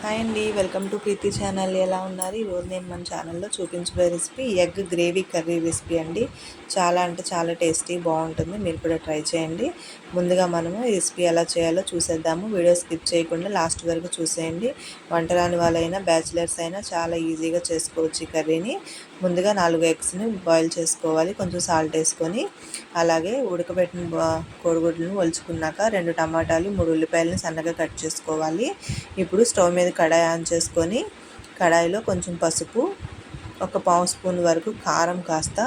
Hi అండి, welcome to Preethi channel. ఎలా ఉన్నారు? ఈరోజు నేను మన ఛానల్లో చూపించబోయే recipe egg gravy curry recipe అండి. చాలా అంటే చాలా టేస్టీ బాగుంటుంది. మీరు కూడా ట్రై చేయండి. ముందుగా మనము ఈ రెసిపీ ఎలా చేయాలో చూసేద్దాము. వీడియో స్కిప్ చేయకుండా లాస్ట్ వరకు చూసేయండి. వంట రాని వాళ్ళైనా బ్యాచిలర్స్ అయినా చాలా ఈజీగా చేసుకోవచ్చు ఈ కర్రీని. ముందుగా 4 ఎగ్స్ని బాయిల్ చేసుకోవాలి, కొంచెం సాల్ట్ వేసుకొని. అలాగే ఉడకబెట్టిన కోడిగుడ్లను ఒలుచుకున్నాక 2 టమాటాలు 3 ఉల్లిపాయలను సన్నగా కట్ చేసుకోవాలి. ఇప్పుడు స్టవ్ మీద కడాయి ఆన్ చేసుకొని కడాయిలో కొంచెం పసుపు, ఒక పావు స్పూన్ వరకు కారం, కాస్త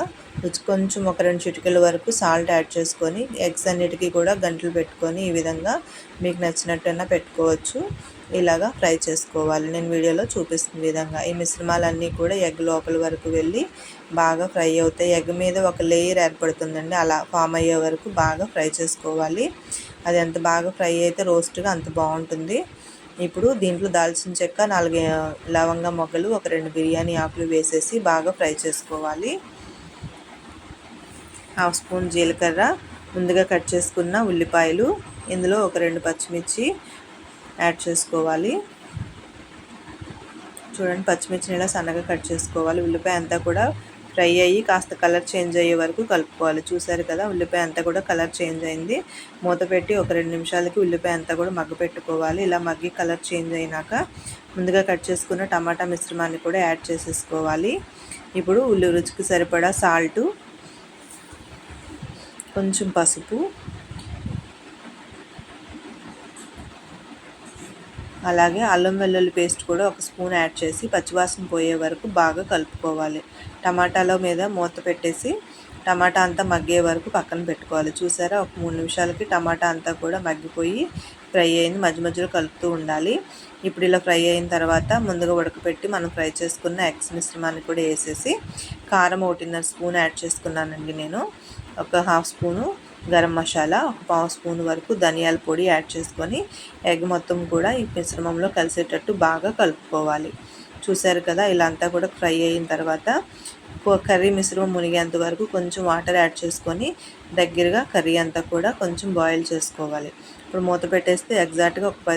కొంచెం ఒక 2 చిటికెల వరకు సాల్ట్ యాడ్ చేసుకొని ఎగ్స్ అన్నిటికీ కూడా గంటలు పెట్టుకొని ఈ విధంగా మీకు నచ్చినట్టన్నా పెట్టుకోవచ్చు. ఇలాగా ఫ్రై చేసుకోవాలి. నేను వీడియోలో చూపిస్తున్న విధంగా ఈ మిశ్రమాలన్నీ కూడా ఎగ్ లోపల వరకు వెళ్ళి బాగా ఫ్రై అవుతాయి. ఎగ్ మీద ఒక లేయర్ ఏర్పడుతుందండి, అలా ఫామ్ అయ్యే వరకు బాగా ఫ్రై చేసుకోవాలి. అది ఎంత బాగా ఫ్రై అయితే రోస్ట్గా అంత బాగుంటుంది. ఇప్పుడు దీంట్లో దాల్చిన చెక్క, 4 లవంగ మొగ్గలు, ఒక 2 బిర్యానీ ఆకులు వేసేసి బాగా ఫ్రై చేసుకోవాలి. హాఫ్ స్పూన్ జీలకర్ర, ముందుగా కట్ చేసుకున్న ఉల్లిపాయలు, ఇందులో ఒక 2 పచ్చిమిర్చి యాడ్ చేసుకోవాలి. చూడండి, పచ్చిమిర్చిని ఇలా సన్నగా కట్ చేసుకోవాలి. ఉల్లిపాయ అంతా కూడా ఫ్రై అయ్యి కాస్త కలర్ చేంజ్ అయ్యే వరకు కలుపుకోవాలి. చూసారు కదా, ఉల్లిపాయ అంతా కూడా కలర్ చేంజ్ అయింది. మూత పెట్టి ఒక 2 నిమిషాలకి ఉల్లిపాయ అంతా కూడా మగ్గపెట్టుకోవాలి. ఇలా మగ్గి కలర్ చేంజ్ అయినాక ముందుగా కట్ చేసుకున్న టమాటా మిశ్రమాన్ని కూడా యాడ్ చేసేసుకోవాలి. ఇప్పుడు రుచికి సరిపడా సాల్టు, కొంచెం పసుపు, అలాగే అల్లం వెల్లుల్లి పేస్ట్ కూడా ఒక స్పూన్ యాడ్ చేసి పచ్చివాసన పోయే వరకు బాగా కలుపుకోవాలి. టమాటాలో మీద మూత పెట్టేసి టమాటా అంతా మగ్గే వరకు పక్కన పెట్టుకోవాలి. చూసారా, ఒక 3 నిమిషాలకి టమాటా అంతా కూడా మగ్గిపోయి ఫ్రై అయింది. మధ్య మధ్యలో కలుపుతూ ఉండాలి. ఇప్పుడు ఇలా ఫ్రై అయిన తర్వాత ముందుగా ఉడకపెట్టి మనం ఫ్రై చేసుకున్న ఎగ్స్ మిశ్రమాన్ని కూడా వేసేసి కారం 1.5 స్పూన్ యాడ్ చేసుకున్నానండి నేను. ఒక హాఫ్ స్పూను గరం మసాలా, ఒక పావు స్పూన్ వరకు ధనియాల పొడి యాడ్ చేసుకొని ఎగ్ మొత్తం కూడా ఈ మిశ్రమంలో కలిసేటట్టు బాగా కలుపుకోవాలి. చూసారు కదా, ఇలా అంతా కూడా ఫ్రై అయిన తర్వాత కర్రీ మిశ్రమం మునిగేంత వరకు కొంచెం వాటర్ యాడ్ చేసుకొని దగ్గరగా కర్రీ అంతా కూడా కొంచెం బాయిల్ చేసుకోవాలి. ఇప్పుడు మూత పెట్టేస్తే ఎగ్జాక్ట్గా ఒక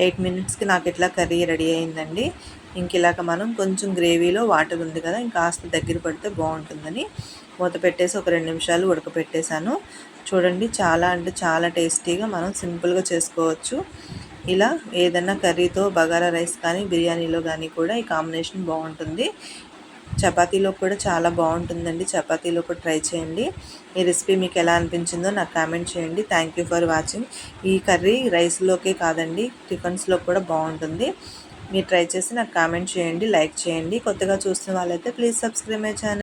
8 మినిట్స్కి నాకు ఇట్లా కర్రీ రెడీ అయిందండి. ఇంక ఇలాగ మనం కొంచెం గ్రేవీలో వాటర్ ఉంది కదా, ఇంకాస్త దగ్గర పడితే బాగుంటుందని మూత పెట్టేసి ఒక 2 నిమిషాలు ఉడకపెట్టేశాను. చూడండి, చాలా అంటే చాలా టేస్టీగా మనం సింపుల్గా చేసుకోవచ్చు. ఇలా ఏదైనా కర్రీతో బగారా రైస్ కానీ బిర్యానీలో కానీ కూడా ఈ కాంబినేషన్ బాగుంటుంది. చపాతీలో కూడా చాలా బాగుంటుందండి. చపాతీలో కూడా ట్రై చేయండి. ఈ రెసిపీ మీకు ఎలా అనిపించిందో నాకు కామెంట్ చేయండి. Thank you for watching. ఈ కర్రీ రైస్లోకే కాదండి, టిఫిన్స్లో కూడా బాగుంటుంది. మీరు ట్రై చేసి నాకు కామెంట్ చేయండి, లైక్ చేయండి. కొత్తగా చూస్తున్న వాళ్ళైతే ప్లీజ్ సబ్స్క్రైబ్ మై ఛానల్.